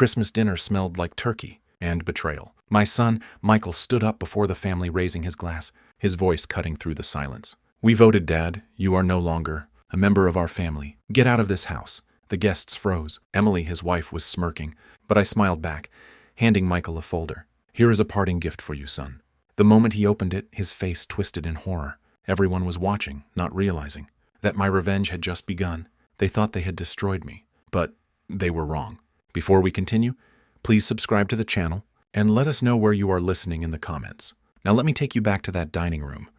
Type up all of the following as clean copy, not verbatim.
Christmas dinner smelled like turkey and betrayal. My son, Michael, stood up before the family, raising his glass, his voice cutting through the silence. "We voted, Dad. You are no longer a member of our family. Get out of this house." The guests froze. Emily, his wife, was smirking, but I smiled back, handing Michael a folder. "Here is a parting gift for you, son." The moment he opened it, his face twisted in horror. Everyone was watching, not realizing that my revenge had just begun. They thought they had destroyed me, but they were wrong. Before we continue, please subscribe to the channel and let us know where you are listening in the comments. Now let me take you back to that dining room.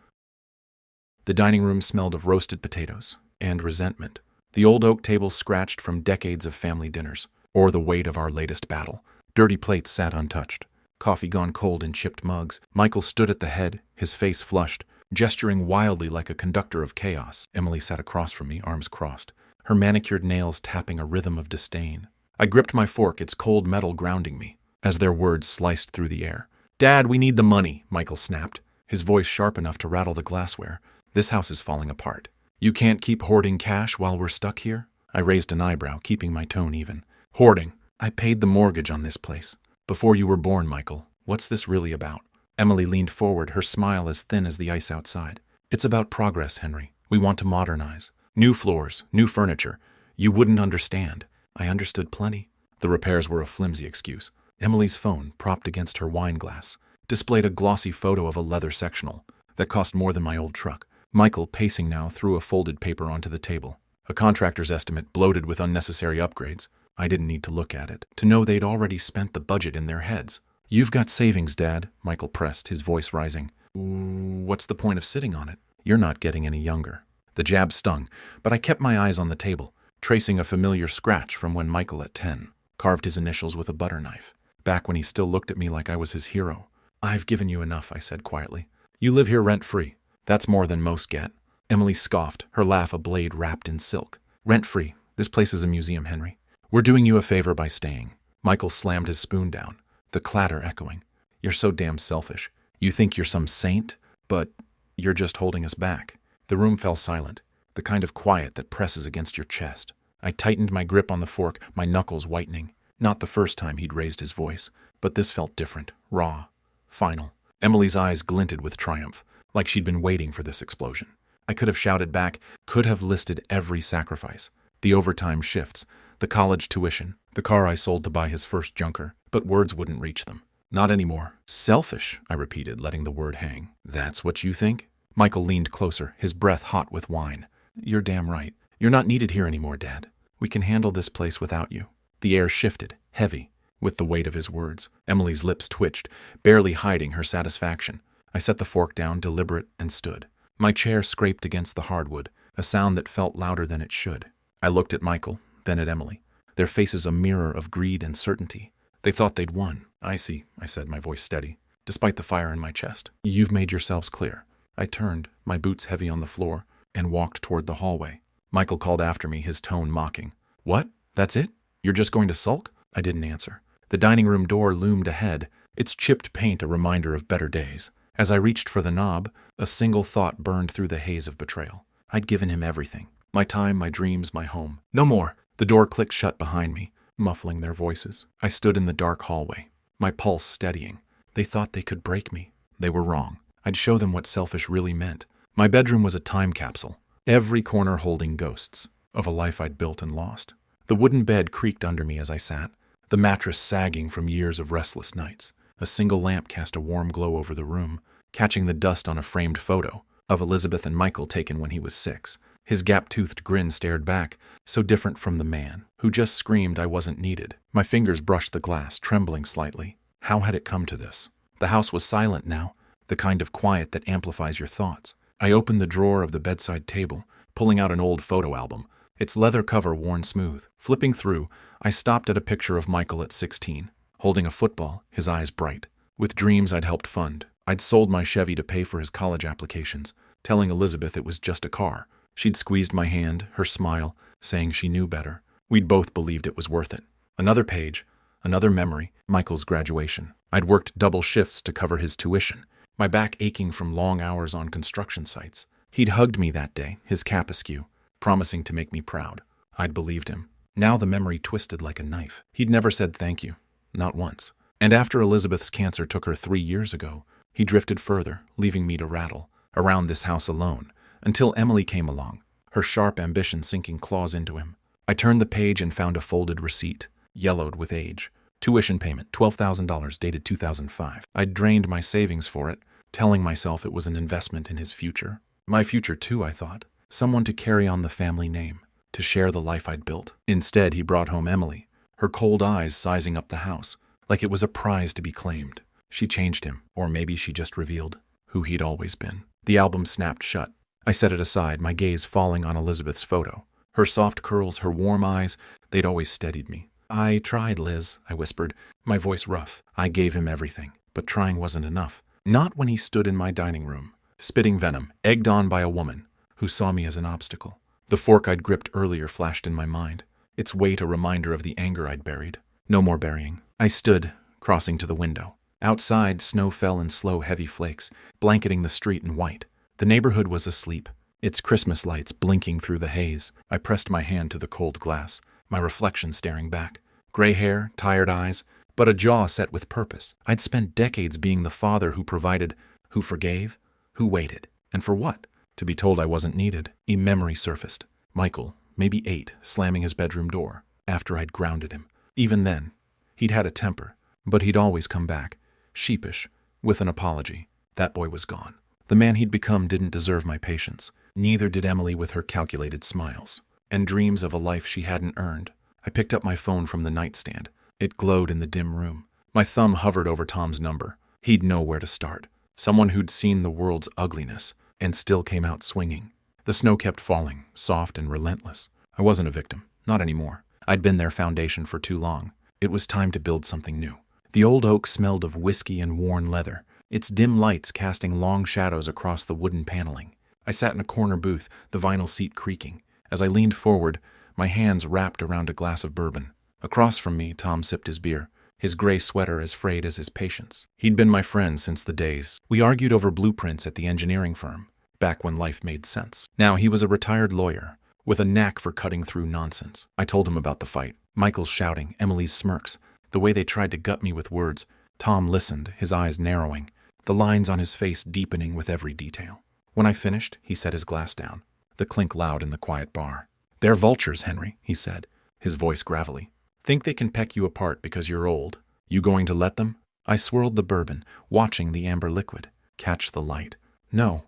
The dining room smelled of roasted potatoes and resentment. The old oak table scratched from decades of family dinners, or the weight of our latest battle. Dirty plates sat untouched, coffee gone cold in chipped mugs. Michael stood at the head, his face flushed, gesturing wildly like a conductor of chaos. Emily sat across from me, arms crossed, her manicured nails tapping a rhythm of disdain. I gripped my fork, its cold metal grounding me, as their words sliced through the air. "Dad, we need the money," Michael snapped, his voice sharp enough to rattle the glassware. "This house is falling apart. You can't keep hoarding cash while we're stuck here?" I raised an eyebrow, keeping my tone even. "Hoarding? I paid the mortgage on this place. Before you were born, Michael. What's this really about?" Emily leaned forward, her smile as thin as the ice outside. "It's about progress, Henry. We want to modernize. New floors, new furniture. You wouldn't understand." I understood plenty. The repairs were a flimsy excuse. Emily's phone, propped against her wine glass, displayed a glossy photo of a leather sectional that cost more than my old truck. Michael, pacing now, threw a folded paper onto the table. A contractor's estimate bloated with unnecessary upgrades. I didn't need to look at it to know they'd already spent the budget in their heads. "You've got savings, Dad," Michael pressed, his voice rising. "What's the point of sitting on it? You're not getting any younger." The jab stung, but I kept my eyes on the table, tracing a familiar scratch from when Michael, at 10, carved his initials with a butter knife, back when he still looked at me like I was his hero. "I've given you enough," I said quietly. "You live here rent-free. That's more than most get." Emily scoffed, her laugh a blade wrapped in silk. "Rent-free? This place is a museum, Henry. We're doing you a favor by staying." Michael slammed his spoon down, the clatter echoing. "You're so damn selfish. You think you're some saint, but you're just holding us back." The room fell silent, the kind of quiet that presses against your chest. I tightened my grip on the fork, my knuckles whitening. Not the first time he'd raised his voice, but this felt different, raw, final. Emily's eyes glinted with triumph, like she'd been waiting for this explosion. I could have shouted back, could have listed every sacrifice. The overtime shifts, the college tuition, the car I sold to buy his first junker, but words wouldn't reach them. "Not anymore." "Selfish," I repeated, letting the word hang. "That's what you think?" Michael leaned closer, his breath hot with wine. "You're damn right. You're not needed here anymore, Dad. We can handle this place without you." The air shifted, heavy, with the weight of his words. Emily's lips twitched, barely hiding her satisfaction. I set the fork down, deliberate, and stood. My chair scraped against the hardwood, a sound that felt louder than it should. I looked at Michael, then at Emily, their faces a mirror of greed and certainty. They thought they'd won. "I see," I said, my voice steady, despite the fire in my chest. "You've made yourselves clear." I turned, my boots heavy on the floor, and walked toward the hallway. Michael called after me, his tone mocking. "What? That's it? You're just going to sulk?" I didn't answer. The dining room door loomed ahead, its chipped paint a reminder of better days. As I reached for the knob, a single thought burned through the haze of betrayal. I'd given him everything. My time, my dreams, my home. No more. The door clicked shut behind me, muffling their voices. I stood in the dark hallway, my pulse steadying. They thought they could break me. They were wrong. I'd show them what selfish really meant. My bedroom was a time capsule, every corner holding ghosts of a life I'd built and lost. The wooden bed creaked under me as I sat, the mattress sagging from years of restless nights. A single lamp cast a warm glow over the room, catching the dust on a framed photo of Elizabeth and Michael taken when he was 6. His gap-toothed grin stared back, so different from the man who just screamed I wasn't needed. My fingers brushed the glass, trembling slightly. How had it come to this? The house was silent now, the kind of quiet that amplifies your thoughts. I opened the drawer of the bedside table, pulling out an old photo album, its leather cover worn smooth. Flipping through, I stopped at a picture of Michael at 16, holding a football, his eyes bright. With dreams I'd helped fund. I'd sold my Chevy to pay for his college applications, telling Elizabeth it was just a car. She'd squeezed my hand, her smile, saying she knew better. We'd both believed it was worth it. Another page, another memory, Michael's graduation. I'd worked double shifts to cover his tuition, my back aching from long hours on construction sites. He'd hugged me that day, his cap askew, promising to make me proud. I'd believed him. Now the memory twisted like a knife. He'd never said thank you. Not once. And after Elizabeth's cancer took her 3 years ago, he drifted further, leaving me to rattle around this house alone, until Emily came along, her sharp ambition sinking claws into him. I turned the page and found a folded receipt, yellowed with age. Tuition payment, $12,000, dated 2005. I'd drained my savings for it, telling myself it was an investment in his future. My future too, I thought. Someone to carry on the family name, to share the life I'd built. Instead, he brought home Emily, her cold eyes sizing up the house, like it was a prize to be claimed. She changed him, or maybe she just revealed who he'd always been. The album snapped shut. I set it aside, my gaze falling on Elizabeth's photo. Her soft curls, her warm eyes, they'd always steadied me. I tried, Liz, I whispered, my voice rough. I gave him everything, but trying wasn't enough. Not when he stood in my dining room, spitting venom, egged on by a woman who saw me as an obstacle. The fork I'd gripped earlier flashed in my mind, its weight a reminder of the anger I'd buried. No more burying. I stood, crossing to the window. Outside, snow fell in slow, heavy flakes, blanketing the street in white. The neighborhood was asleep, its Christmas lights blinking through the haze. I pressed my hand to the cold glass, my reflection staring back. Gray hair, tired eyes, but a jaw set with purpose. I'd spent decades being the father who provided, who forgave, who waited. And for what? To be told I wasn't needed. A memory surfaced. Michael, maybe 8, slamming his bedroom door, after I'd grounded him. Even then, he'd had a temper, but he'd always come back, sheepish, with an apology. That boy was gone. The man he'd become didn't deserve my patience. Neither did Emily with her calculated smiles and dreams of a life she hadn't earned. I picked up my phone from the nightstand. It glowed in the dim room. My thumb hovered over Tom's number. He'd know where to start. Someone who'd seen the world's ugliness and still came out swinging. The snow kept falling, soft and relentless. I wasn't a victim. Not anymore. I'd been their foundation for too long. It was time to build something new. The old oak smelled of whiskey and worn leather, its dim lights casting long shadows across the wooden paneling. I sat in a corner booth, the vinyl seat creaking. As I leaned forward, my hands wrapped around a glass of bourbon. Across from me, Tom sipped his beer, his gray sweater as frayed as his patience. He'd been my friend since the days we argued over blueprints at the engineering firm, back when life made sense. Now he was a retired lawyer, with a knack for cutting through nonsense. I told him about the fight. Michael's shouting, Emily's smirks, the way they tried to gut me with words. Tom listened, his eyes narrowing, the lines on his face deepening with every detail. When I finished, he set his glass down, the clink loud in the quiet bar. They're vultures, Henry, he said, his voice gravelly. Think they can peck you apart because you're old. You going to let them? I swirled the bourbon, watching the amber liquid catch the light. No,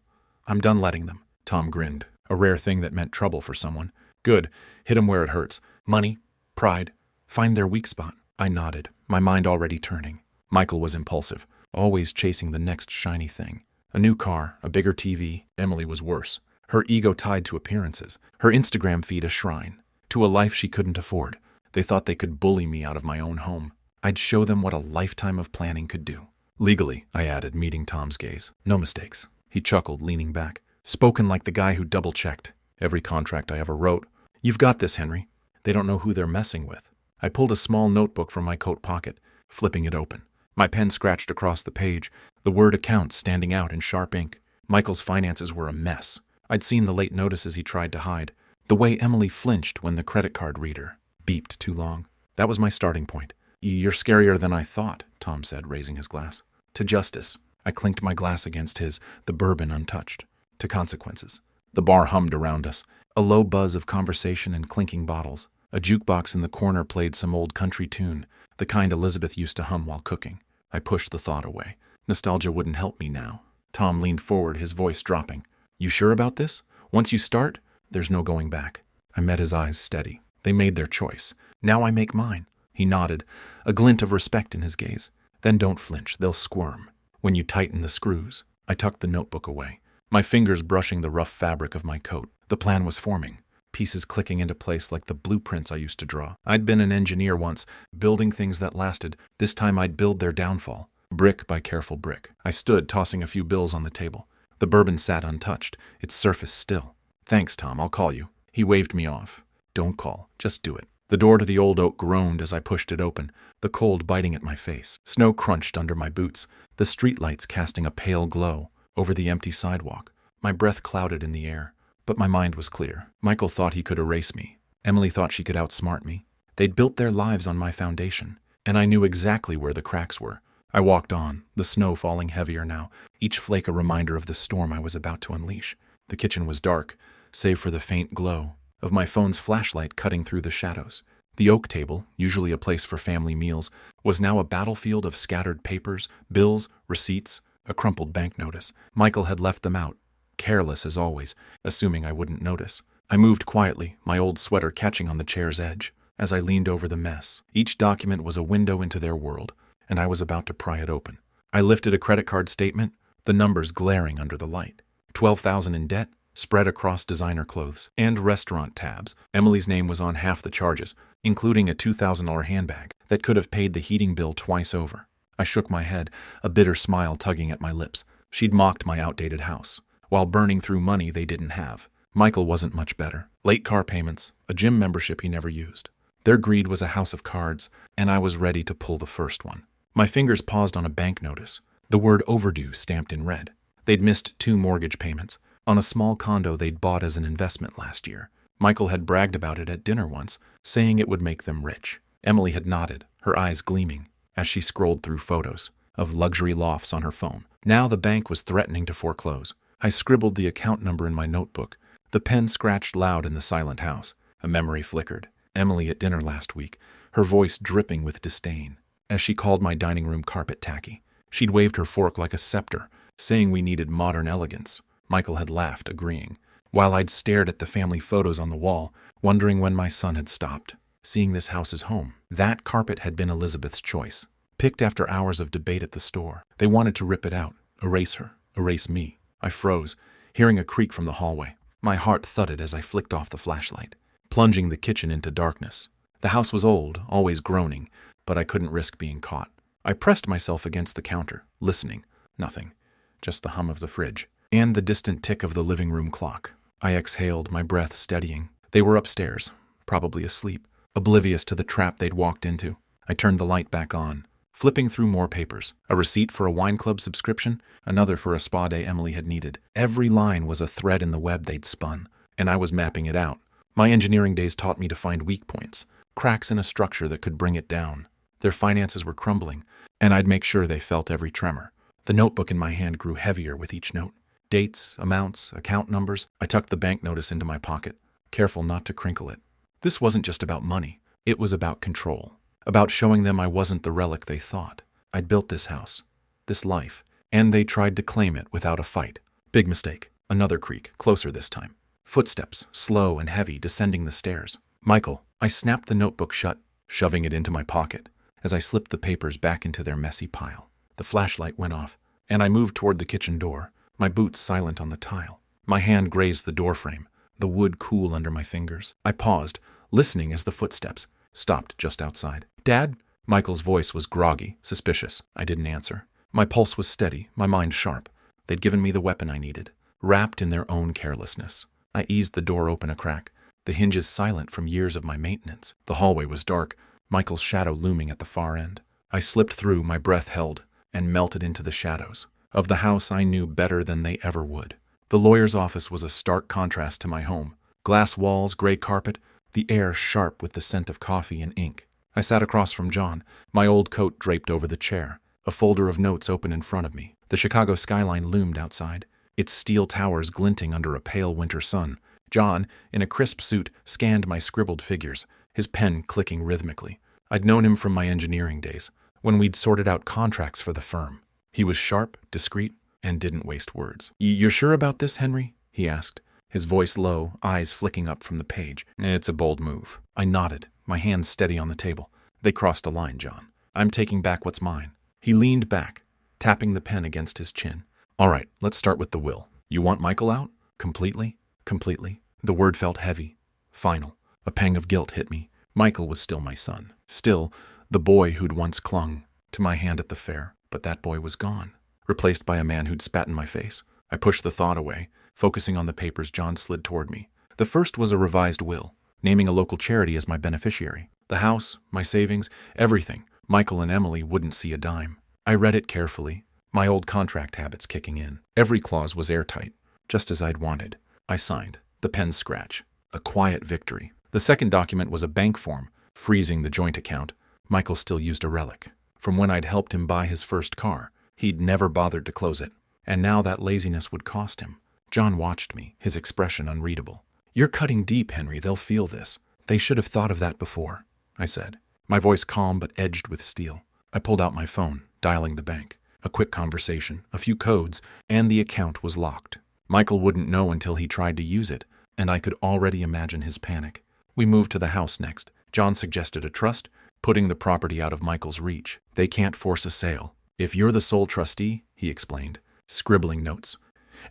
I'm done letting them. Tom grinned, a rare thing that meant trouble for someone. Good, hit 'em where it hurts. Money, pride, find their weak spot. I nodded, my mind already turning. Michael was impulsive, always chasing the next shiny thing. A new car, a bigger TV. Emily was worse. Her ego tied to appearances, her Instagram feed a shrine, to a life she couldn't afford. They thought they could bully me out of my own home. I'd show them what a lifetime of planning could do. Legally, I added, meeting Tom's gaze. No mistakes. He chuckled, leaning back. Spoken like the guy who double-checked every contract I ever wrote. You've got this, Henry. They don't know who they're messing with. I pulled a small notebook from my coat pocket, flipping it open. My pen scratched across the page, the word accounts standing out in sharp ink. Michael's finances were a mess. I'd seen the late notices he tried to hide, the way Emily flinched when the credit card reader beeped too long. That was my starting point. You're scarier than I thought, Tom said, raising his glass. To justice. I clinked my glass against his, the bourbon untouched. To consequences. The bar hummed around us, a low buzz of conversation and clinking bottles. A jukebox in the corner played some old country tune, the kind Elizabeth used to hum while cooking. I pushed the thought away. Nostalgia wouldn't help me now. Tom leaned forward, his voice dropping. You sure about this? Once you start, there's no going back. I met his eyes steady. They made their choice. Now I make mine. He nodded, a glint of respect in his gaze. Then don't flinch, they'll squirm. When you tighten the screws. I tucked the notebook away, my fingers brushing the rough fabric of my coat. The plan was forming, pieces clicking into place like the blueprints I used to draw. I'd been an engineer once, building things that lasted. This time I'd build their downfall, brick by careful brick. I stood, tossing a few bills on the table. The bourbon sat untouched, its surface still. Thanks, Tom, I'll call you. He waved me off. Don't call, just do it. The door to the old oak groaned as I pushed it open, the cold biting at my face. Snow crunched under my boots, the streetlights casting a pale glow over the empty sidewalk. My breath clouded in the air, but my mind was clear. Michael thought he could erase me, Emily thought she could outsmart me. They'd built their lives on my foundation, and I knew exactly where the cracks were. I walked on, the snow falling heavier now, each flake a reminder of the storm I was about to unleash. The kitchen was dark, save for the faint glow of my phone's flashlight cutting through the shadows. The oak table, usually a place for family meals, was now a battlefield of scattered papers, bills, receipts, a crumpled bank notice. Michael had left them out, careless as always, assuming I wouldn't notice. I moved quietly, my old sweater catching on the chair's edge, as I leaned over the mess. Each document was a window into their world, and I was about to pry it open. I lifted a credit card statement, the numbers glaring under the light. $12,000 in debt, spread across designer clothes and restaurant tabs. Emily's name was on half the charges, including a $2,000 handbag that could have paid the heating bill twice over. I shook my head, a bitter smile tugging at my lips. She'd mocked my outdated house, while burning through money they didn't have. Michael wasn't much better. Late car payments, a gym membership he never used. Their greed was a house of cards, and I was ready to pull the first one. My fingers paused on a bank notice, the word overdue stamped in red. They'd missed 2 mortgage payments on a small condo they'd bought as an investment last year. Michael had bragged about it at dinner once, saying it would make them rich. Emily had nodded, her eyes gleaming, as she scrolled through photos of luxury lofts on her phone. Now the bank was threatening to foreclose. I scribbled the account number in my notebook. The pen scratched loud in the silent house. A memory flickered. Emily at dinner last week, her voice dripping with disdain, as she called my dining room carpet tacky. She'd waved her fork like a scepter, saying we needed modern elegance. Michael had laughed, agreeing, while I'd stared at the family photos on the wall, wondering when my son had stopped seeing this house as home. That carpet had been Elizabeth's choice, picked after hours of debate at the store. They wanted to rip it out, erase her, erase me. I froze, hearing a creak from the hallway. My heart thudded as I flicked off the flashlight, plunging the kitchen into darkness. The house was old, always groaning, but I couldn't risk being caught. I pressed myself against the counter, listening. Nothing, just the hum of the fridge and the distant tick of the living room clock. I exhaled, my breath steadying. They were upstairs, probably asleep, oblivious to the trap they'd walked into. I turned the light back on, flipping through more papers. A receipt for a wine club subscription, another for a spa day Emily had needed. Every line was a thread in the web they'd spun, and I was mapping it out. My engineering days taught me to find weak points, cracks in a structure that could bring it down. Their finances were crumbling, and I'd make sure they felt every tremor. The notebook in my hand grew heavier with each note. Dates, amounts, account numbers. I tucked the bank notice into my pocket, careful not to crinkle it. This wasn't just about money. It was about control, about showing them I wasn't the relic they thought. I'd built this house, this life, and they tried to claim it without a fight. Big mistake. Another creak, closer this time. Footsteps, slow and heavy, descending the stairs. Michael. I snapped the notebook shut, shoving it into my pocket, as I slipped the papers back into their messy pile. The flashlight went off, and I moved toward the kitchen door, my boots silent on the tile. My hand grazed the doorframe, the wood cool under my fingers. I paused, listening as the footsteps stopped just outside. "Dad?" Michael's voice was groggy, suspicious. I didn't answer. My pulse was steady, my mind sharp. They'd given me the weapon I needed, wrapped in their own carelessness. I eased the door open a crack, the hinges silent from years of my maintenance. The hallway was dark, Michael's shadow looming at the far end. I slipped through, my breath held, and melted into the shadows of the house I knew better than they ever would. The lawyer's office was a stark contrast to my home. Glass walls, gray carpet, the air sharp with the scent of coffee and ink. I sat across from John, my old coat draped over the chair, a folder of notes open in front of me. The Chicago skyline loomed outside, its steel towers glinting under a pale winter sun. John, in a crisp suit, scanned my scribbled figures, his pen clicking rhythmically. I'd known him from my engineering days, when we'd sorted out contracts for the firm. He was sharp, discreet, and didn't waste words. "You're sure about this, Henry?" he asked, his voice low, eyes flicking up from the page. "It's a bold move." I nodded, my hands steady on the table. "They crossed a line, John. I'm taking back what's mine." He leaned back, tapping the pen against his chin. "All right, let's start with the will. You want Michael out? Completely?" "Completely." The word felt heavy, final. A pang of guilt hit me. Michael was still my son. Still, the boy who'd once clung to my hand at the fair. But that boy was gone, replaced by a man who'd spat in my face. I pushed the thought away, focusing on the papers John slid toward me. The first was a revised will, naming a local charity as my beneficiary. The house, my savings, everything. Michael and Emily wouldn't see a dime. I read it carefully, my old contract habits kicking in. Every clause was airtight, just as I'd wanted. I signed, the pen scratch. A quiet victory. The second document was a bank form, freezing the joint account. Michael still used a relic. From when I'd helped him buy his first car, he'd never bothered to close it. And now that laziness would cost him. John watched me, his expression unreadable. "You're cutting deep, Henry. They'll feel this. They should have thought of that before," I said, my voice calm but edged with steel. I pulled out my phone, dialing the bank. A quick conversation, a few codes, and the account was locked. Michael wouldn't know until he tried to use it, and I could already imagine his panic. We moved to the house next. John suggested a trust, putting the property out of Michael's reach. "They can't force a sale. If you're the sole trustee," he explained, scribbling notes.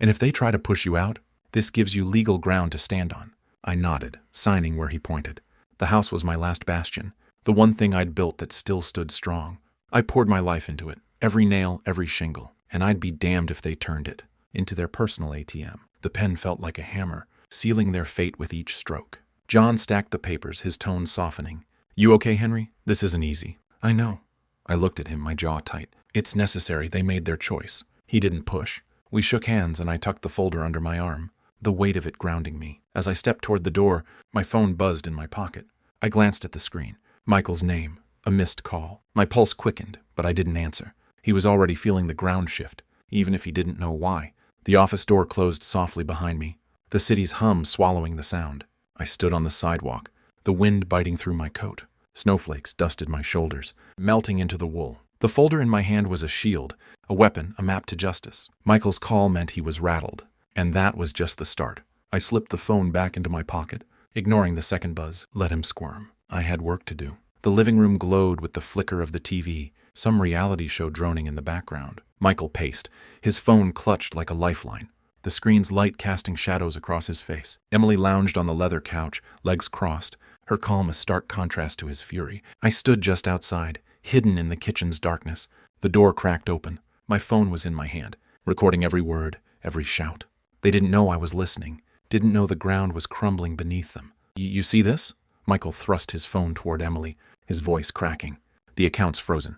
"And if they try to push you out, this gives you legal ground to stand on." I nodded, signing where he pointed. The house was my last bastion, the one thing I'd built that still stood strong. I poured my life into it, every nail, every shingle, and I'd be damned if they turned it into their personal ATM. The pen felt like a hammer, sealing their fate with each stroke. John stacked the papers, his tone softening. "You okay, Henry? This isn't easy." "I know." I looked at him, my jaw tight. "It's necessary. They made their choice." He didn't push. We shook hands and I tucked the folder under my arm, the weight of it grounding me. As I stepped toward the door, my phone buzzed in my pocket. I glanced at the screen. Michael's name, a missed call. My pulse quickened, but I didn't answer. He was already feeling the ground shift, even if he didn't know why. The office door closed softly behind me, the city's hum swallowing the sound. I stood on the sidewalk, the wind biting through my coat. Snowflakes dusted my shoulders, melting into the wool. The folder in my hand was a shield, a weapon, a map to justice. Michael's call meant he was rattled, and that was just the start. I slipped the phone back into my pocket, ignoring the second buzz. Let him squirm. I had work to do. The living room glowed with the flicker of the TV, some reality show droning in the background. Michael paced, his phone clutched like a lifeline, the screen's light casting shadows across his face. Emily lounged on the leather couch, legs crossed, her calm a stark contrast to his fury. I stood just outside, hidden in the kitchen's darkness. The door cracked open. My phone was in my hand, recording every word, every shout. They didn't know I was listening, didn't know the ground was crumbling beneath them. You see this?" Michael thrust his phone toward Emily, his voice cracking. "The account's frozen.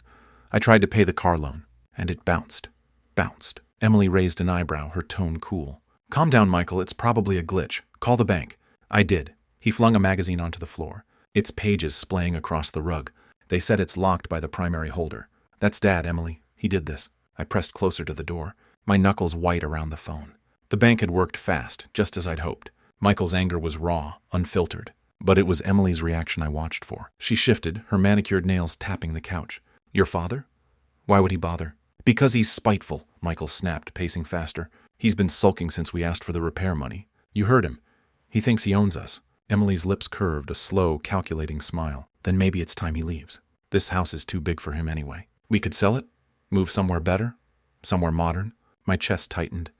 I tried to pay the car loan, and it bounced. Emily raised an eyebrow, her tone cool. "Calm down, Michael. It's probably a glitch. Call the bank." I did. He flung a magazine onto the floor, its pages splaying across the rug. "They said it's locked by the primary holder." "That's Dad, Emily. He did this." I pressed closer to the door, my knuckles white around the phone. The bank had worked fast, just as I'd hoped. Michael's anger was raw, unfiltered. But it was Emily's reaction I watched for. She shifted, her manicured nails tapping the couch. "Your father? Why would he bother?" "Because he's spiteful," Michael snapped, pacing faster. "He's been sulking since we asked for the repair money. You heard him. He thinks he owns us." Emily's lips curved, a slow, calculating smile. "Then maybe it's time he leaves. This house is too big for him anyway. We could sell it? Move somewhere better? Somewhere modern?" My chest tightened,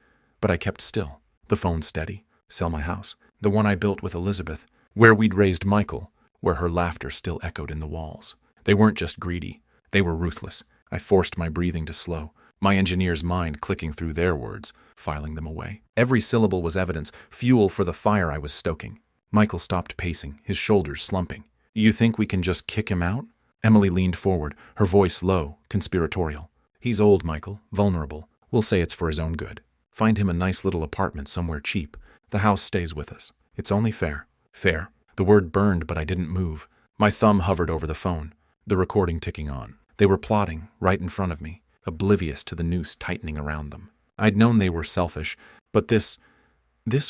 but I kept still. The phone steady. Sell my house. The one I built with Elizabeth, where we'd raised Michael, where her laughter still echoed in the walls. They weren't just greedy. They were ruthless. I forced my breathing to slow, my engineer's mind clicking through their words, filing them away. Every syllable was evidence, fuel for the fire I was stoking. Michael stopped pacing, his shoulders slumping. "You think we can just kick him out?" Emily leaned forward, her voice low, conspiratorial. "He's old, Michael, vulnerable. We'll say it's for his own good. Find him a nice little apartment somewhere cheap. The house stays with us. It's only fair." Fair. The word burned, but I didn't move. My thumb hovered over the phone, the recording ticking on. They were plotting, right in front of me, oblivious to the noose tightening around them. I'd known they were selfish, but this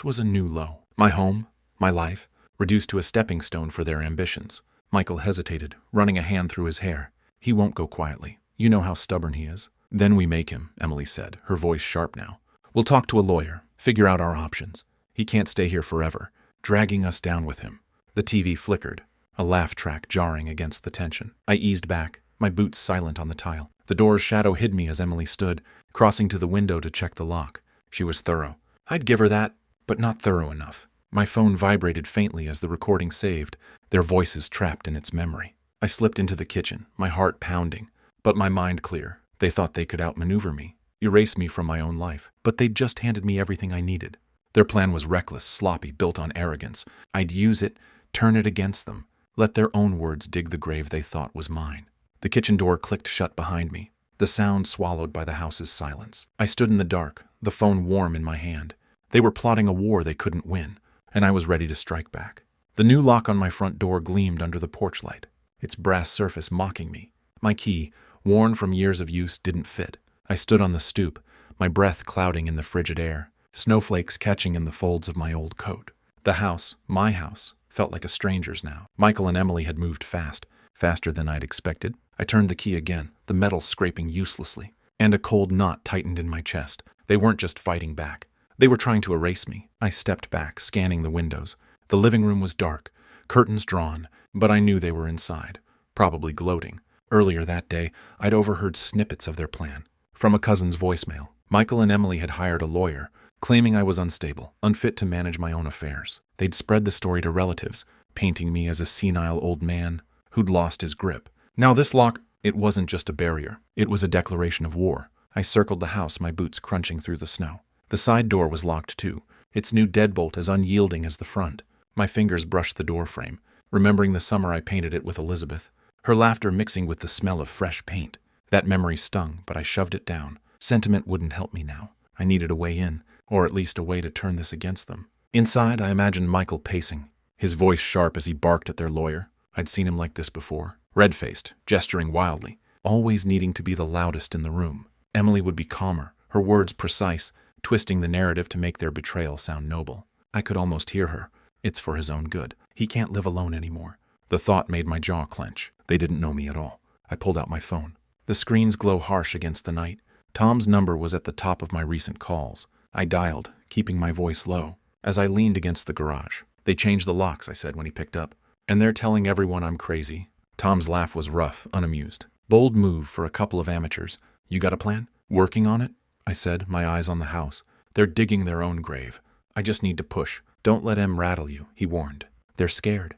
was a new low. My home, my life, reduced to a stepping stone for their ambitions. Michael hesitated, running a hand through his hair. "He won't go quietly. You know how stubborn he is." "Then we make him," Emily said, her voice sharp now. "We'll talk to a lawyer, figure out our options. He can't stay here forever, dragging us down with him." The TV flickered, a laugh track jarring against the tension. I eased back, my boots silent on the tile. The door's shadow hid me as Emily stood, crossing to the window to check the lock. She was thorough. I'd give her that, but not thorough enough. My phone vibrated faintly as the recording saved, their voices trapped in its memory. I slipped into the kitchen, my heart pounding, but my mind clear. They thought they could outmaneuver me, erase me from my own life, but they'd just handed me everything I needed. Their plan was reckless, sloppy, built on arrogance. I'd use it, turn it against them, let their own words dig the grave they thought was mine. The kitchen door clicked shut behind me, the sound swallowed by the house's silence. I stood in the dark, the phone warm in my hand. They were plotting a war they couldn't win, and I was ready to strike back. The new lock on my front door gleamed under the porch light, its brass surface mocking me. My key, worn from years of use, didn't fit. I stood on the stoop, my breath clouding in the frigid air, snowflakes catching in the folds of my old coat. The house, my house, felt like a stranger's now. Michael and Emily had moved fast, faster than I'd expected. I turned the key again, the metal scraping uselessly, and a cold knot tightened in my chest. They weren't just fighting back. They were trying to erase me. I stepped back, scanning the windows. The living room was dark, curtains drawn, but I knew they were inside, probably gloating. Earlier that day, I'd overheard snippets of their plan, from a cousin's voicemail. Michael and Emily had hired a lawyer, claiming I was unstable, unfit to manage my own affairs. They'd spread the story to relatives, painting me as a senile old man who'd lost his grip. Now this lock, it wasn't just a barrier. It was a declaration of war. I circled the house, my boots crunching through the snow. The side door was locked too, its new deadbolt as unyielding as the front. My fingers brushed the door frame, remembering the summer I painted it with Elizabeth, her laughter mixing with the smell of fresh paint. That memory stung, but I shoved it down. Sentiment wouldn't help me now. I needed a way in, or at least a way to turn this against them. Inside, I imagined Michael pacing, his voice sharp as he barked at their lawyer. I'd seen him like this before, red-faced, gesturing wildly, always needing to be the loudest in the room. Emily would be calmer, her words precise, twisting the narrative to make their betrayal sound noble. I could almost hear her. It's for his own good. He can't live alone anymore. The thought made my jaw clench. They didn't know me at all. I pulled out my phone. The screens glow harsh against the night. Tom's number was at the top of my recent calls. I dialed, keeping my voice low. As I leaned against the garage, "They changed the locks," I said when he picked up. "And they're telling everyone I'm crazy." Tom's laugh was rough, unamused. "Bold move for a couple of amateurs. You got a plan?" "Working on it," I said, my eyes on the house. "They're digging their own grave. I just need to push. Don't let em rattle you," he warned. "They're scared.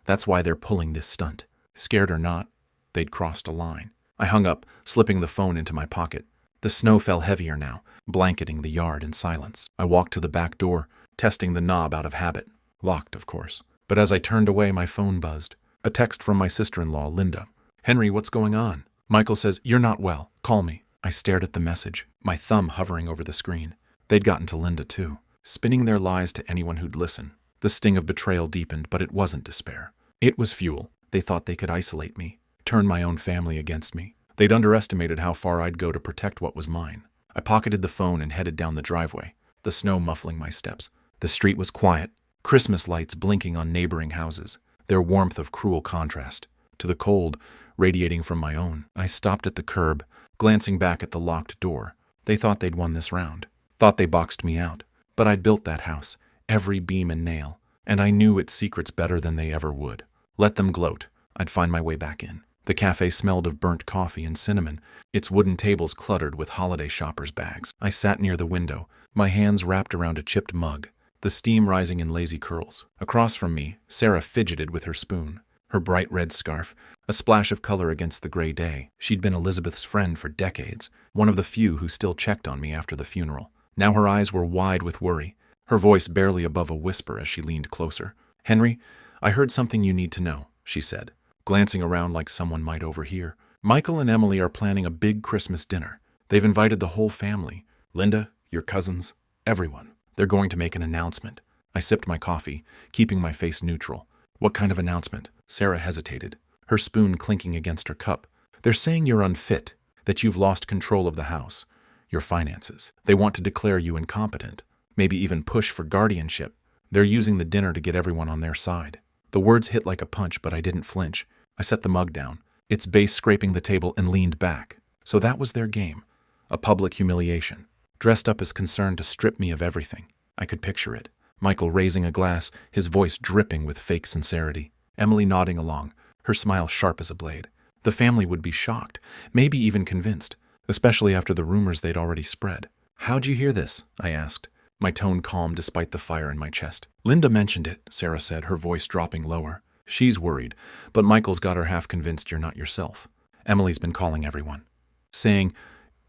That's why they're pulling this stunt. Scared or not, they'd crossed a line." I hung up, slipping the phone into my pocket. The snow fell heavier now, blanketing the yard in silence. I walked to the back door, testing the knob out of habit. Locked, of course. But as I turned away, my phone buzzed. A text from my sister-in-law, Linda. "Henry, what's going on? Michael says, you're not well. Call me." I stared at the message, my thumb hovering over the screen. They'd gotten to Linda, too, spinning their lies to anyone who'd listen. The sting of betrayal deepened, but it wasn't despair. It was fuel. They thought they could isolate me, turn my own family against me. They'd underestimated how far I'd go to protect what was mine. I pocketed the phone and headed down the driveway, the snow muffling my steps. The street was quiet, Christmas lights blinking on neighboring houses, their warmth of cruel contrast to the cold radiating from my own. I stopped at the curb, glancing back at the locked door. They thought they'd won this round, thought they boxed me out. But I'd built that house, every beam and nail, and I knew its secrets better than they ever would. Let them gloat. I'd find my way back in. The cafe smelled of burnt coffee and cinnamon, its wooden tables cluttered with holiday shoppers' bags. I sat near the window, my hands wrapped around a chipped mug, the steam rising in lazy curls. Across from me, Sarah fidgeted with her spoon, her bright red scarf, a splash of color against the gray day. She'd been Elizabeth's friend for decades, one of the few who still checked on me after the funeral. Now her eyes were wide with worry, her voice barely above a whisper as she leaned closer. "Henry, I heard something you need to know," she said, glancing around like someone might overhear. "Michael and Emily are planning a big Christmas dinner. They've invited the whole family. Linda, your cousins, everyone. They're going to make an announcement." I sipped my coffee, keeping my face neutral. "What kind of announcement?" Sarah hesitated, her spoon clinking against her cup. "They're saying you're unfit, that you've lost control of the house, your finances. They want to declare you incompetent, maybe even push for guardianship. They're using the dinner to get everyone on their side." The words hit like a punch, but I didn't flinch. I set the mug down, its base scraping the table, and leaned back. So that was their game. A public humiliation, dressed up as concern to strip me of everything. I could picture it. Michael raising a glass, his voice dripping with fake sincerity. Emily nodding along, her smile sharp as a blade. The family would be shocked, maybe even convinced, especially after the rumors they'd already spread. "How'd you hear this?" I asked, my tone calm despite the fire in my chest. "Linda mentioned it," Sarah said, her voice dropping lower. "She's worried, but Michael's got her half convinced you're not yourself. Emily's been calling everyone, saying,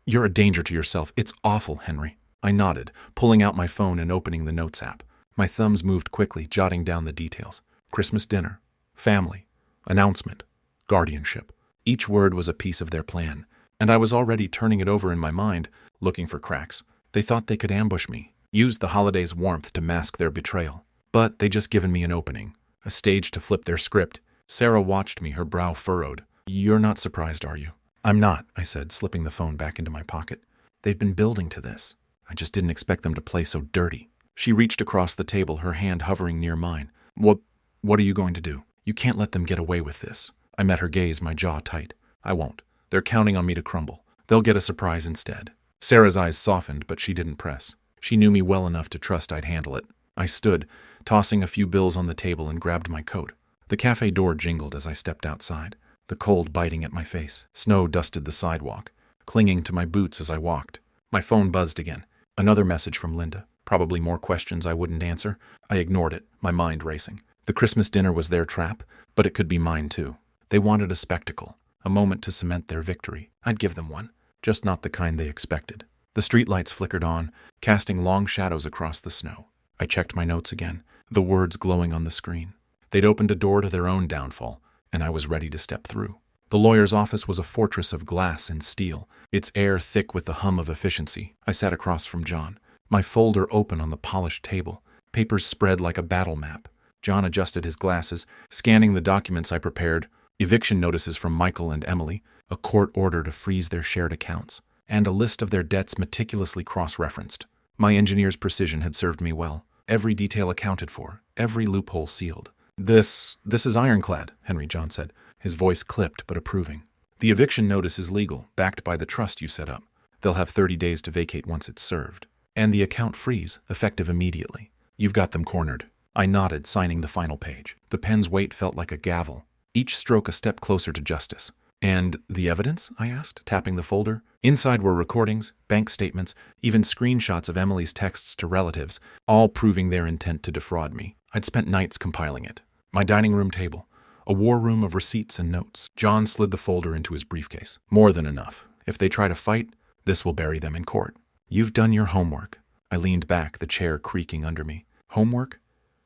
'You're a danger to yourself. It's awful, Henry.'" I nodded, pulling out my phone and opening the notes app. My thumbs moved quickly, jotting down the details. Christmas dinner, family, announcement, guardianship. Each word was a piece of their plan, and I was already turning it over in my mind, looking for cracks. They thought they could ambush me, use the holiday's warmth to mask their betrayal. But they'd just given me an opening. a stage to flip their script. Sarah watched me, her brow furrowed. "You're not surprised, are you?" "I'm not," I said, slipping the phone back into my pocket. "They've been building to this. I just didn't expect them to play so dirty." She reached across the table, her hand hovering near mine. What are you going to do? You can't let them get away with this." I met her gaze, my jaw tight. "I won't. They're counting on me to crumble. They'll get a surprise instead." Sarah's eyes softened, but she didn't press. She knew me well enough to trust I'd handle it. I stood, tossing a few bills on the table, and grabbed my coat. The cafe door jingled as I stepped outside, the cold biting at my face. Snow dusted the sidewalk, clinging to my boots as I walked. My phone buzzed again. Another message from Linda. Probably more questions I wouldn't answer. I ignored it, my mind racing. The Christmas dinner was their trap, but it could be mine too. They wanted a spectacle, a moment to cement their victory. I'd give them one, just not the kind they expected. The streetlights flickered on, casting long shadows across the snow. I checked my notes again, the words glowing on the screen. They'd opened a door to their own downfall, and I was ready to step through. The lawyer's office was a fortress of glass and steel, its air thick with the hum of efficiency. I sat across from John, my folder open on the polished table, papers spread like a battle map. John adjusted his glasses, scanning the documents I prepared: eviction notices from Michael and Emily, a court order to freeze their shared accounts, and a list of their debts meticulously cross-referenced. My engineer's precision had served me well. Every detail accounted for, every loophole sealed. This is ironclad," Henry John said, his voice clipped but approving. "The eviction notice is legal, backed by the trust you set up. They'll have 30 days to vacate once it's served. And the account freeze, effective immediately. You've got them cornered." I nodded, signing the final page. The pen's weight felt like a gavel, each stroke a step closer to justice. "And the evidence?" I asked, tapping the folder. Inside were recordings, bank statements, even screenshots of Emily's texts to relatives, all proving their intent to defraud me. I'd spent nights compiling it. My dining room table, a war room of receipts and notes. John slid the folder into his briefcase. "More than enough. If they try to fight, this will bury them in court." "You've done your homework." I leaned back, the chair creaking under me. Homework?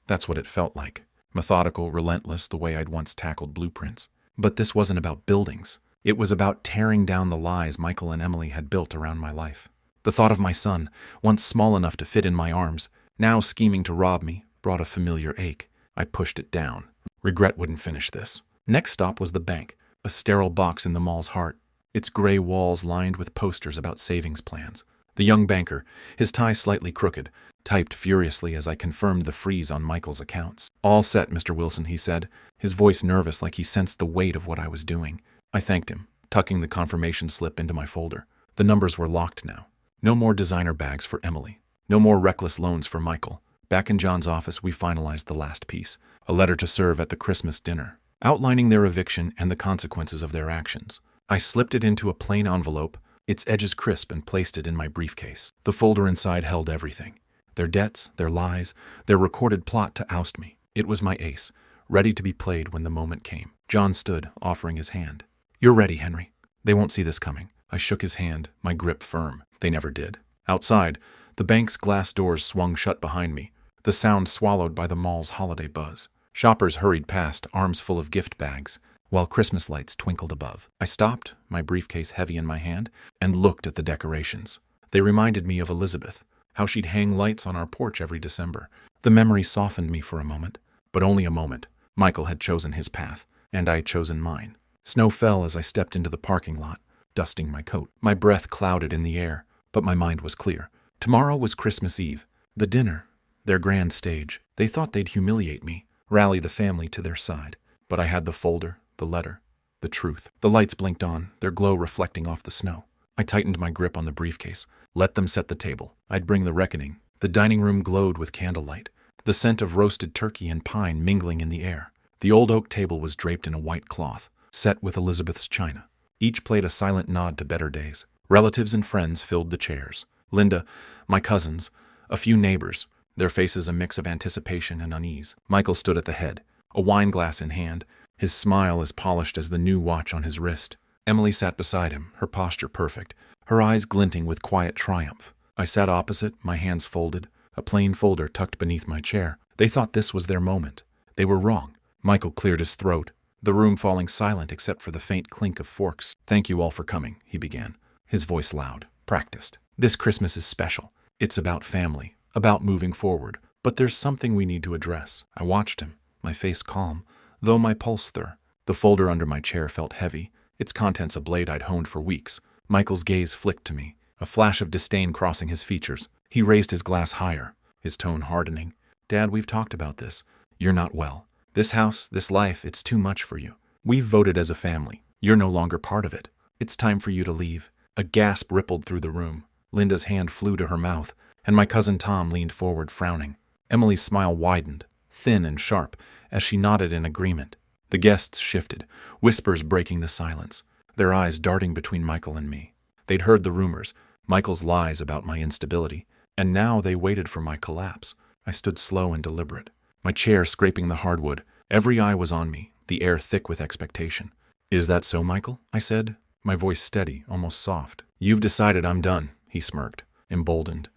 That's what it felt like. Methodical, relentless, the way I'd once tackled blueprints. But this wasn't about buildings. It was about tearing down the lies Michael and Emily had built around my life. The thought of my son, once small enough to fit in my arms, now scheming to rob me, brought a familiar ache. I pushed it down. Regret wouldn't finish this. Next stop was the bank, a sterile box in the mall's heart, its gray walls lined with posters about savings plans. The young banker, his tie slightly crooked, typed furiously as I confirmed the freeze on Michael's accounts. "All set, Mr. Wilson," he said, his voice nervous like he sensed the weight of what I was doing. I thanked him, tucking the confirmation slip into my folder. The numbers were locked now. No more designer bags for Emily. No more reckless loans for Michael. Back in John's office, we finalized the last piece, a letter to serve at the Christmas dinner, outlining their eviction and the consequences of their actions. I slipped it into a plain envelope, its edges crisp, and placed it in my briefcase. The folder inside held everything. Their debts, their lies, their recorded plot to oust me. It was my ace, ready to be played when the moment came. John stood, offering his hand. "You're ready, Henry. They won't see this coming." I shook his hand, my grip firm. They never did. Outside, the bank's glass doors swung shut behind me, the sound swallowed by the mall's holiday buzz. Shoppers hurried past, arms full of gift bags, while Christmas lights twinkled above. I stopped, my briefcase heavy in my hand, and looked at the decorations. They reminded me of Elizabeth, how she'd hang lights on our porch every December. The memory softened me for a moment, but only a moment. Michael had chosen his path, and I had chosen mine. Snow fell as I stepped into the parking lot, dusting my coat. My breath clouded in the air, but my mind was clear. Tomorrow was Christmas Eve. The dinner, their grand stage. They thought they'd humiliate me, rally the family to their side. But I had the folder, the letter, the truth. The lights blinked on, their glow reflecting off the snow. I tightened my grip on the briefcase. Let them set the table. I'd bring the reckoning. The dining room glowed with candlelight, the scent of roasted turkey and pine mingling in the air. The old oak table was draped in a white cloth, set with Elizabeth's china. Each played a silent nod to better days. Relatives and friends filled the chairs. Linda, my cousins, a few neighbors, their faces a mix of anticipation and unease. Michael stood at the head, a wine glass in hand, his smile as polished as the new watch on his wrist. Emily sat beside him, her posture perfect, her eyes glinting with quiet triumph. I sat opposite, my hands folded, a plain folder tucked beneath my chair. They thought this was their moment. They were wrong. Michael cleared his throat, the room falling silent except for the faint clink of forks. "Thank you all for coming," he began, his voice loud, practiced. "This Christmas is special. It's about family, about moving forward. But there's something we need to address." I watched him, my face calm, though my pulse thir. The folder under my chair felt heavy, its contents a blade I'd honed for weeks. Michael's gaze flicked to me, a flash of disdain crossing his features. He raised his glass higher, his tone hardening. Dad, we've talked about this. You're not well. This house, this life, it's too much for you. We've voted as a family. You're no longer part of it. It's time for you to leave. A gasp rippled through the room. Linda's hand flew to her mouth, and my cousin Tom leaned forward, frowning. Emily's smile widened, thin and sharp, as she nodded in agreement. The guests shifted, whispers breaking the silence, their eyes darting between Michael and me. They'd heard the rumors, Michael's lies about my instability, and now they waited for my collapse. I stood slow and deliberate, my chair scraping the hardwood. Every eye was on me, the air thick with expectation. Is that so, Michael? I said, my voice steady, almost soft. You've decided I'm done, he smirked, emboldened.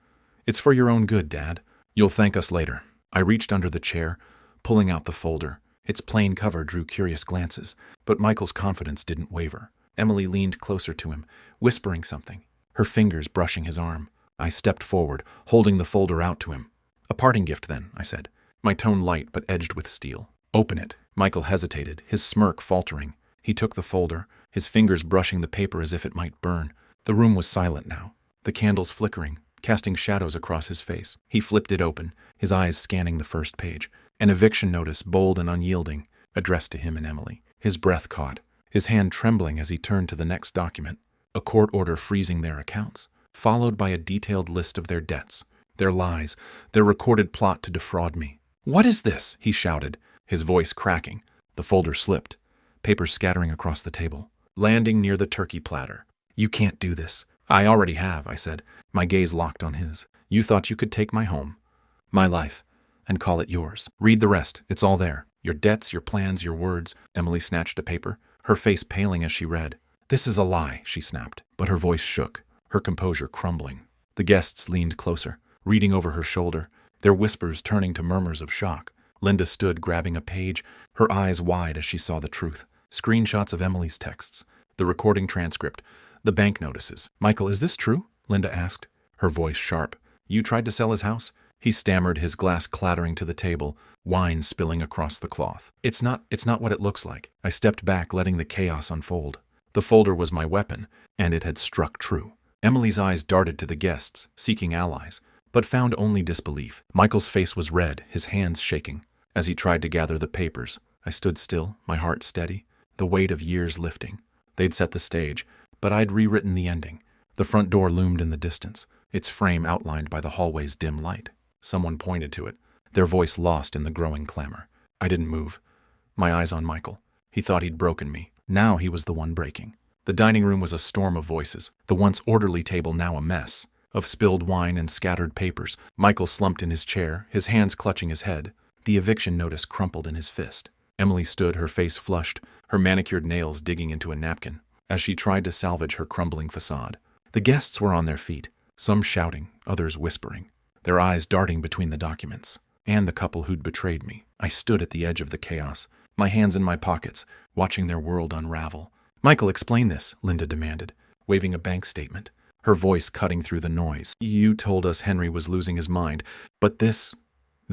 It's for your own good, Dad. You'll thank us later. I reached under the chair, pulling out the folder. Its plain cover drew curious glances, but Michael's confidence didn't waver. Emily leaned closer to him, whispering something, her fingers brushing his arm. I stepped forward, holding the folder out to him. A parting gift, then, I said, my tone light but edged with steel. Open it. Michael hesitated, his smirk faltering. He took the folder, his fingers brushing the paper as if it might burn. The room was silent now, the candles flickering, casting shadows across his face. He flipped it open, his eyes scanning the first page. An eviction notice, bold and unyielding, addressed to him and Emily. His breath caught, his hand trembling as he turned to the next document. A court order freezing their accounts, followed by a detailed list of their debts, their lies, their recorded plot to defraud me. What is this? He shouted, his voice cracking. The folder slipped, papers scattering across the table, landing near the turkey platter. You can't do this. I already have, I said, my gaze locked on his. You thought you could take my home, my life, and call it yours. Read the rest. It's all there. Your debts, your plans, your words. Emily snatched a paper, her face paling as she read. This is a lie, she snapped, but her voice shook, her composure crumbling. The guests leaned closer, reading over her shoulder, their whispers turning to murmurs of shock. Linda stood grabbing a page, her eyes wide as she saw the truth. Screenshots of Emily's texts, the recording transcript, the bank notices. Michael, is this true? Linda asked, her voice sharp. You tried to sell his house? He stammered, his glass clattering to the table, wine spilling across the cloth. It's not what it looks like. I stepped back, letting the chaos unfold. The folder was my weapon, and it had struck true. Emily's eyes darted to the guests, seeking allies, but found only disbelief. Michael's face was red, his hands shaking. As he tried to gather the papers, I stood still, my heart steady, the weight of years lifting. They'd set the stage, but I'd rewritten the ending. The front door loomed in the distance, its frame outlined by the hallway's dim light. Someone pointed to it, their voice lost in the growing clamor. I didn't move, my eyes on Michael. He thought he'd broken me. Now he was the one breaking. The dining room was a storm of voices, the once orderly table now a mess, of spilled wine and scattered papers. Michael slumped in his chair, his hands clutching his head. The eviction notice crumpled in his fist. Emily stood, her face flushed, her manicured nails digging into a napkin, as she tried to salvage her crumbling facade. The guests were on their feet, some shouting, others whispering, their eyes darting between the documents, and the couple who'd betrayed me. I stood at the edge of the chaos, my hands in my pockets, watching their world unravel. Michael, explain this, Linda demanded, waving a bank statement, her voice cutting through the noise. You told us Henry was losing his mind, but this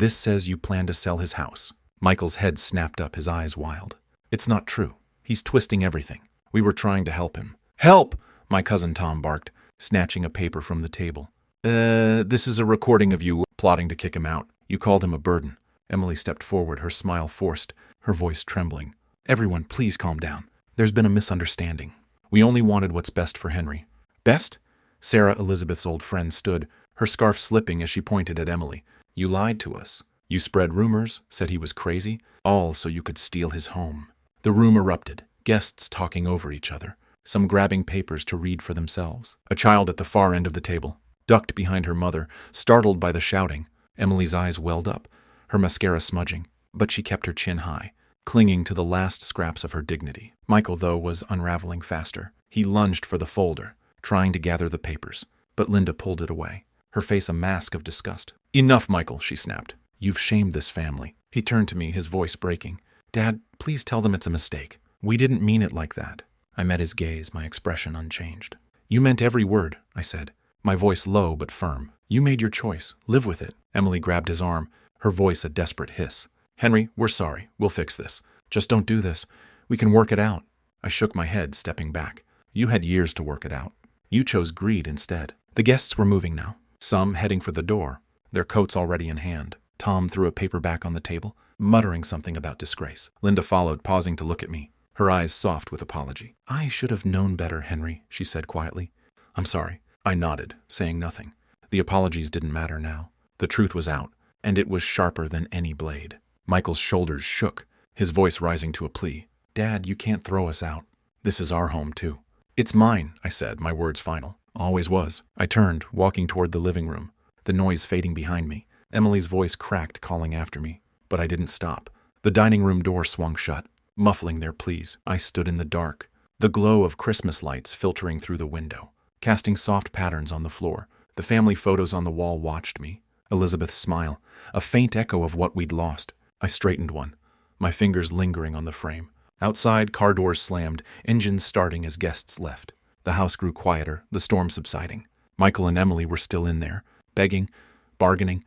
says you plan to sell his house. Michael's head snapped up, his eyes wild. It's not true. He's twisting everything. We were trying to help him. Help! My cousin Tom barked, snatching a paper from the table. This is a recording of you plotting to kick him out. You called him a burden. Emily stepped forward, her smile forced, her voice trembling. Everyone, please calm down. There's been a misunderstanding. We only wanted what's best for Henry. Best? Sarah, Elizabeth's old friend, stood, her scarf slipping as she pointed at Emily. You lied to us. You spread rumors, said he was crazy, all so you could steal his home. The room erupted, guests talking over each other, some grabbing papers to read for themselves. A child at the far end of the table ducked behind her mother, startled by the shouting. Emily's eyes welled up, her mascara smudging, but she kept her chin high, clinging to the last scraps of her dignity. Michael, though, was unraveling faster. He lunged for the folder, trying to gather the papers, but Linda pulled it away, her face a mask of disgust. Enough, Michael, she snapped. You've shamed this family. He turned to me, his voice breaking. Dad, please tell them it's a mistake. We didn't mean it like that. I met his gaze, my expression unchanged. You meant every word, I said, my voice low but firm. You made your choice. Live with it. Emily grabbed his arm, her voice a desperate hiss. Henry, we're sorry. We'll fix this. Just don't do this. We can work it out. I shook my head, stepping back. You had years to work it out. You chose greed instead. The guests were moving now, some heading for the door, their coats already in hand. Tom threw a paperback on the table, muttering something about disgrace. Linda followed, pausing to look at me, her eyes soft with apology. I should have known better, Henry, she said quietly. I'm sorry. I nodded, saying nothing. The apologies didn't matter now. The truth was out, and it was sharper than any blade. Michael's shoulders shook, his voice rising to a plea. Dad, you can't throw us out. This is our home, too. It's mine, I said, my words final. Always was. I turned, walking toward the living room, the noise fading behind me. Emily's voice cracked, calling after me, but I didn't stop. The dining room door swung shut, muffling their pleas. I stood in the dark, the glow of Christmas lights filtering through the window, casting soft patterns on the floor. The family photos on the wall watched me. Elizabeth's smile, a faint echo of what we'd lost. I straightened one, my fingers lingering on the frame. Outside, car doors slammed, engines starting as guests left. The house grew quieter, the storm subsiding. Michael and Emily were still in there, begging, bargaining,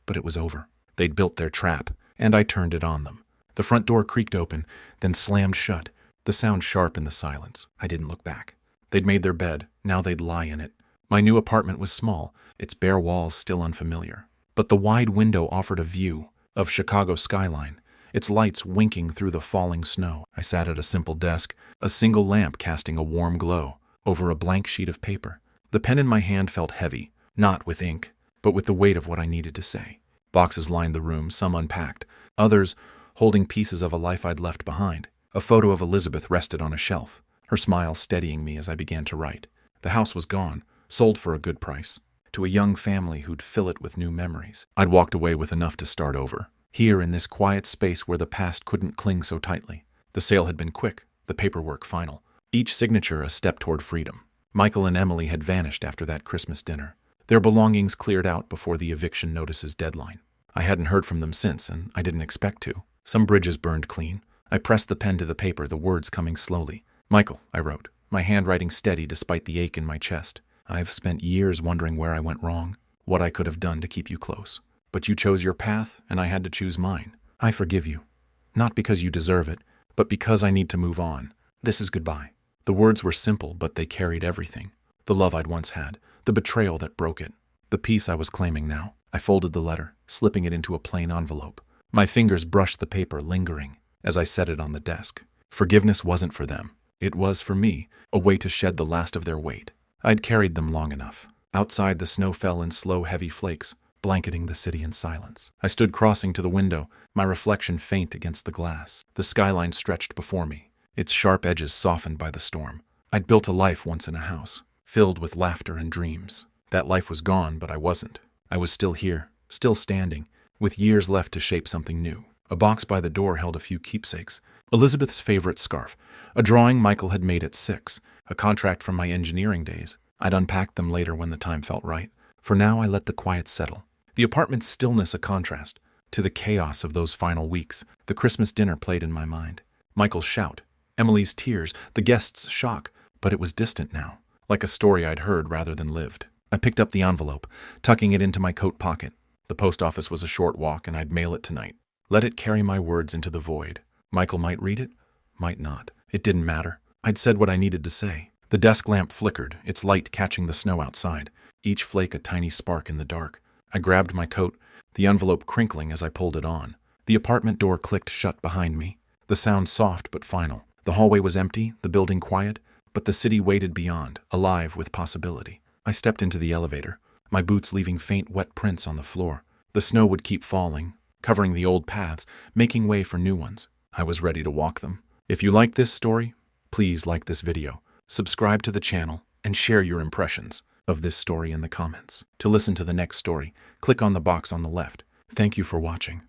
but it was over. They'd built their trap, and I turned it on them. The front door creaked open, then slammed shut, the sound sharp in the silence. I didn't look back. They'd made their bed, now they'd lie in it. My new apartment was small, its bare walls still unfamiliar. But the wide window offered a view of Chicago's skyline, its lights winking through the falling snow. I sat at a simple desk, a single lamp casting a warm glow over a blank sheet of paper. The pen in my hand felt heavy, not with ink, but with the weight of what I needed to say. Boxes lined the room, some unpacked, others holding pieces of a life I'd left behind. A photo of Elizabeth rested on a shelf, her smile steadying me as I began to write. The house was gone, sold for a good price, to a young family who'd fill it with new memories. I'd walked away with enough to start over, here in this quiet space where the past couldn't cling so tightly. The sale had been quick, the paperwork final, each signature a step toward freedom. Michael and Emily had vanished after that Christmas dinner, their belongings cleared out before the eviction notice's deadline. I hadn't heard from them since, and I didn't expect to. Some bridges burned clean. I pressed the pen to the paper, the words coming slowly. Michael, I wrote, my handwriting steady despite the ache in my chest. I've spent years wondering where I went wrong, what I could have done to keep you close. But you chose your path, and I had to choose mine. I forgive you. Not because you deserve it, but because I need to move on. This is goodbye. The words were simple, but they carried everything. The love I'd once had, the betrayal that broke it, the peace I was claiming now. I folded the letter, slipping it into a plain envelope. My fingers brushed the paper, lingering, as I set it on the desk. Forgiveness wasn't for them. It was for me, a way to shed the last of their weight. I'd carried them long enough. Outside, the snow fell in slow, heavy flakes, blanketing the city in silence. I stood crossing to the window, my reflection faint against the glass. The skyline stretched before me, its sharp edges softened by the storm. I'd built a life once in a house, filled with laughter and dreams. That life was gone, but I wasn't. I was still here, still standing, with years left to shape something new. A box by the door held a few keepsakes. Elizabeth's favorite scarf, a drawing Michael had made at 6, a contract from my engineering days. I'd unpack them later when the time felt right. For now, I let the quiet settle. The apartment's stillness a contrast to the chaos of those final weeks. The Christmas dinner played in my mind. Michael's shout, Emily's tears, the guests' shock, but it was distant now, like a story I'd heard rather than lived. I picked up the envelope, tucking it into my coat pocket. The post office was a short walk, and I'd mail it tonight. Let it carry my words into the void. Michael might read it, might not. It didn't matter. I'd said what I needed to say. The desk lamp flickered, its light catching the snow outside, each flake a tiny spark in the dark. I grabbed my coat, the envelope crinkling as I pulled it on. The apartment door clicked shut behind me, the sound soft but final. The hallway was empty, the building quiet, but the city waited beyond, alive with possibility. I stepped into the elevator, my boots leaving faint wet prints on the floor. The snow would keep falling, covering the old paths, making way for new ones. I was ready to walk them. If you like this story, please like this video, subscribe to the channel, and share your impressions of this story in the comments. To listen to the next story, click on the box on the left. Thank you for watching.